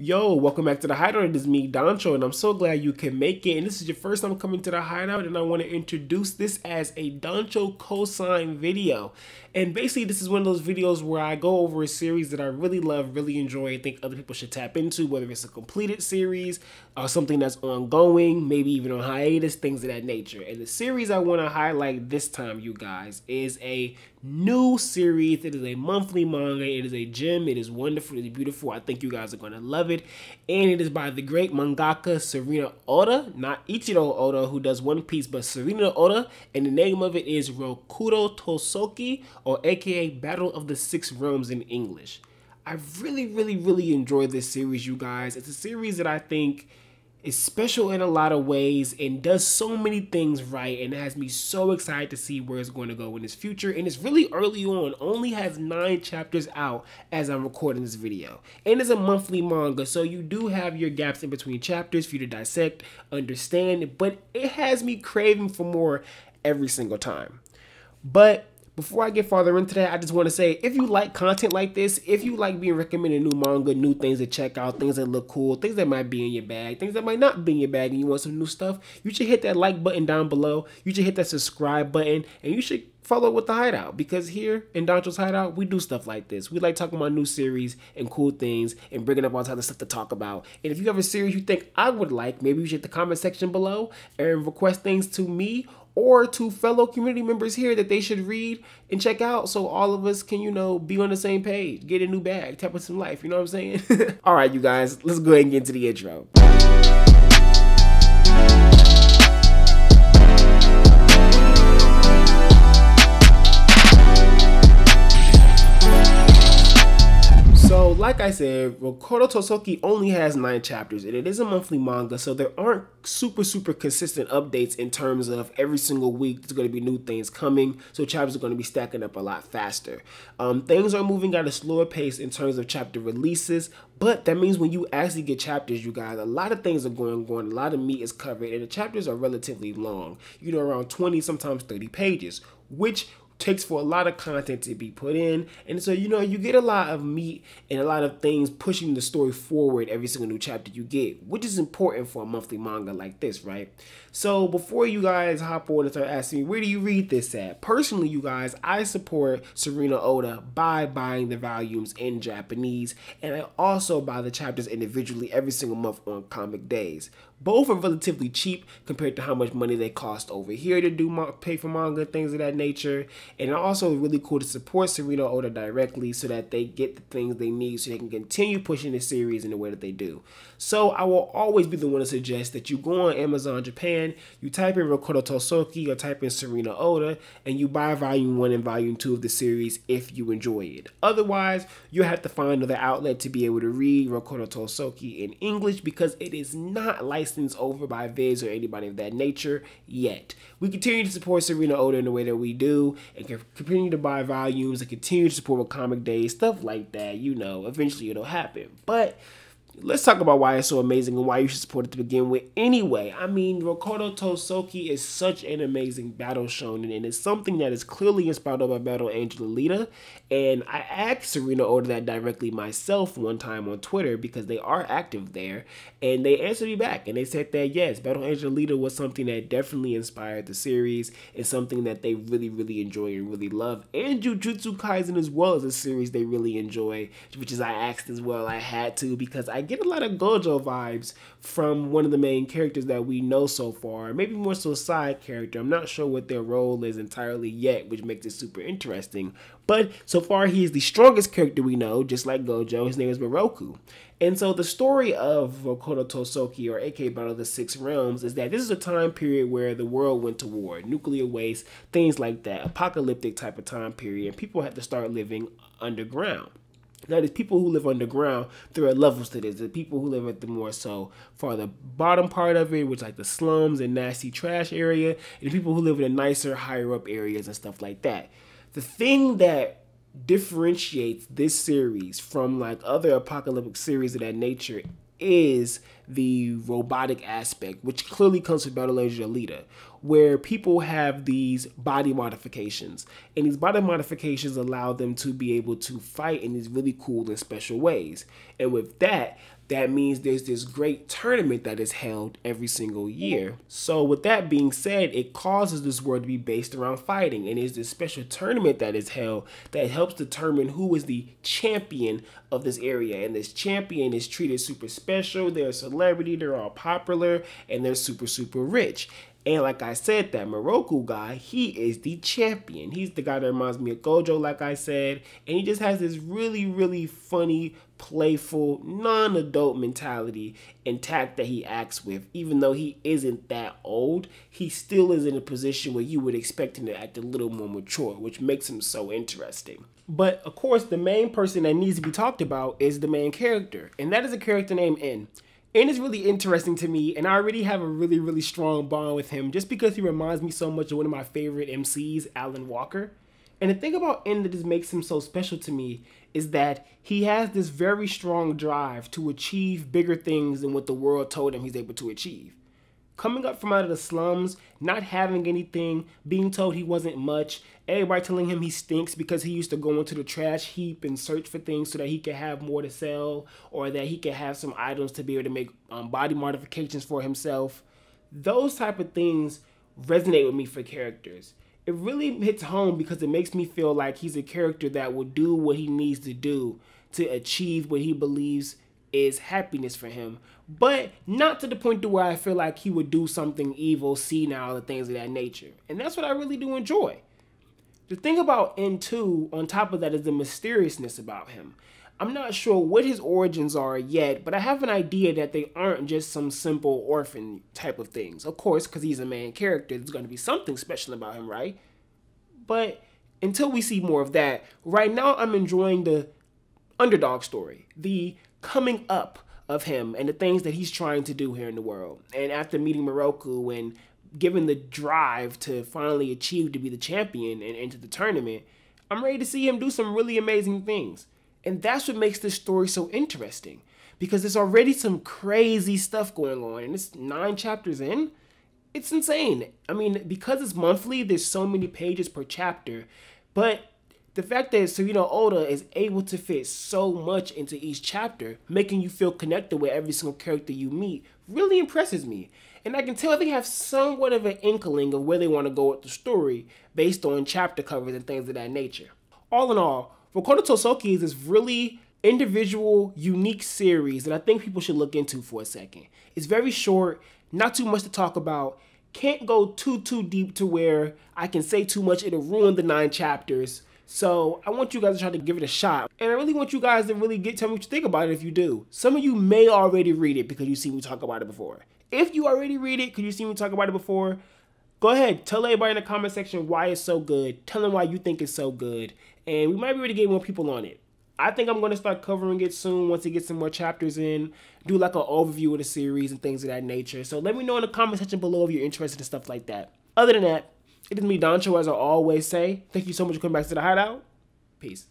Yo, welcome back to the Hideout. It is me, Danchou, and I'm so glad you can make it. And this is your first time coming to the Hideout, and I want to introduce this as a Danchou Co-sign video. And basically, this is one of those videos where I go over a series that I really love, really enjoy, and think other people should tap into, whether it's a completed series or something that's ongoing, maybe even on hiatus, things of that nature. And the series I want to highlight this time, you guys, is a new series. It is a monthly manga. It is a gem. It is wonderful. It is beautiful. I think you guys are going to love it. And it is by the great mangaka Serena Oda, not Ichiro Oda, who does One Piece, but Serena Oda. And the name of it is Rokudo Tosoki, or aka Battle of the Six Realms in English. I really enjoyed this series, you guys. It's a series that I think is special in a lot of ways and does so many things right, and it has me so excited to see where it's going to go in its future. And it's really early on, only has 9 chapters out as I'm recording this video, and it's a monthly manga, so you do have your gaps in between chapters for you to dissect, understand, but it has me craving for more every single time. But before I get farther into that, I just want to say, if you like content like this, if you like being recommended new manga, new things to check out, things that look cool, things that might be in your bag, things that might not be in your bag, and you want some new stuff, you should hit that like button down below. You should hit that subscribe button, and you should follow with the Hideout, because here in Danchou's Hideout, we do stuff like this. We like talking about new series and cool things and bringing up all types of stuff to talk about. And if you have a series you think I would like, maybe you should hit the comment section below and request things to me or to fellow community members here that they should read and check out, so all of us can, you know, be on the same page, get a new bag, tap with some life, you know what I'm saying? All right, you guys, let's go ahead and get into the intro. So, like I said, Rokudo Tosoki only has 9 chapters, and it is a monthly manga, so there aren't super consistent updates in terms of every single week there's going to be new things coming, so chapters are going to be stacking up a lot faster. Things are moving at a slower pace in terms of chapter releases, but that means when you actually get chapters, you guys, a lot of things are going on, a lot of meat is covered, and the chapters are relatively long, you know, around 20, sometimes 30 pages, which takes for a lot of content to be put in. And so, you know, you get a lot of meat and a lot of things pushing the story forward every single new chapter you get, which is important for a monthly manga like this, right? So before you guys hop on and start asking me, where do you read this at? Personally, you guys, I support Serena Oda by buying the volumes in Japanese, and I also buy the chapters individually every single month on Comic Days. Both are relatively cheap compared to how much money they cost over here to do pay for manga, things of that nature. And also really cool to support Serena Oda directly so that they get the things they need so they can continue pushing the series in the way that they do. So I will always be the one to suggest that you go on Amazon Japan, you type in Rokudo Tosoki or type in Serena Oda, and you buy volume 1 and volume 2 of the series if you enjoy it. Otherwise, you'll have to find another outlet to be able to read Rokudo Tosoki in English, because it is not licensed over by Viz or anybody of that nature yet. We continue to support Serena Oda in the way that we do, and can continue to buy volumes and continue to support with Comic Days, stuff like that. You know, eventually it'll happen. But let's talk about why it's so amazing and why you should support it to begin with anyway. I mean, Rokudo Tosoki is such an amazing battle shonen, and it's something that is clearly inspired by Battle Angel Alita. And I asked Serena Oda that directly myself one time on Twitter, because they are active there, and they answered me back, and they said that yes, Battle Angel Alita was something that definitely inspired the series, and something that they really enjoy and really love. And Jujutsu Kaisen as well as a series they really enjoy, which is I asked as well. I had to, because I get a lot of Gojo vibes from one of the main characters that we know so far, maybe more so a side character. I'm not sure what their role is entirely yet, which makes it super interesting. But so far, he is the strongest character we know, just like Gojo. His name is Miroku. And so the story of Rokudo Tosoki, or aka Battle of the Six Realms, is that this is a time period where the world went to war, nuclear waste, things like that, apocalyptic type of time period, and people had to start living underground. Now, there's people who live underground. There are levels to this. There's people who live at the more so for the bottom part of it, which like the slums and nasty trash area, and the people who live in the nicer, higher up areas and stuff like that. The thing that differentiates this series from like other apocalyptic series of that nature is the robotic aspect, which clearly comes from Battle Angel Alita, where people have these body modifications, and these body modifications allow them to be able to fight in these really cool and special ways. And with that, that means there's this great tournament that is held every single year. So with that being said, it causes this world to be based around fighting. And there's this special tournament that is held that helps determine who is the champion of this area. And this champion is treated super special. They're a celebrity, they're all popular, and they're super, super rich. And like I said, that Moroku guy, he is the champion. He's the guy that reminds me of Gojo, like I said. And he just has this really, really funny, playful, non-adult mentality and tact that he acts with. Even though he isn't that old, he still is in a position where you would expect him to act a little more mature, which makes him so interesting. But of course, the main person that needs to be talked about is the main character. And that is a character named N. N is really interesting to me, and I already have a really, really strong bond with him just because he reminds me so much of one of my favorite MCs, Alan Walker. And the thing about N that just makes him so special to me is that he has this very strong drive to achieve bigger things than what the world told him he's able to achieve. Coming up from out of the slums, not having anything, being told he wasn't much, everybody telling him he stinks because he used to go into the trash heap and search for things so that he could have more to sell or that he could have some items to be able to make body modifications for himself. Those type of things resonate with me for characters. It really hits home because it makes me feel like he's a character that will do what he needs to do to achieve what he believes is happiness for him, but not to the point to where I feel like he would do something evil, senile, or things of that nature. And that's what I really do enjoy. The thing about N2, on top of that, is the mysteriousness about him. I'm not sure what his origins are yet, but I have an idea that they aren't just some simple orphan type of things. Of course, because he's a main character, there's going to be something special about him, right? But until we see more of that, right now I'm enjoying the underdog story, the coming up of him and the things that he's trying to do here in the world. And after meeting Moroku and given the drive to finally achieve to be the champion and enter the tournament, I'm ready to see him do some really amazing things. And that's what makes this story so interesting, because there's already some crazy stuff going on, and it's 9 chapters in. It's insane. I mean, because it's monthly, there's so many pages per chapter, but the fact that Serena Oda is able to fit so much into each chapter, making you feel connected with every single character you meet, really impresses me. And I can tell they have somewhat of an inkling of where they want to go with the story based on chapter covers and things of that nature. All in all, Rokudo Tosoki is this really individual, unique series that I think people should look into for a second. It's very short, not too much to talk about, can't go too deep to where I can say too much, it'll ruin the 9 chapters. So I want you guys to try to give it a shot. And I really want you guys to really tell me what you think about it if you do. Some of you may already read it because you've seen me talk about it before. If you already read it because you've seen me talk about it before, go ahead, tell everybody in the comment section why it's so good. Tell them why you think it's so good. And we might be able to get more people on it. I think I'm going to start covering it soon once it gets some more chapters in. Do like an overview of the series and things of that nature. So let me know in the comment section below if you're interested in stuff like that. Other than that, it is me, Danchou, as I always say. Thank you so much for coming back to the Hideout. Peace.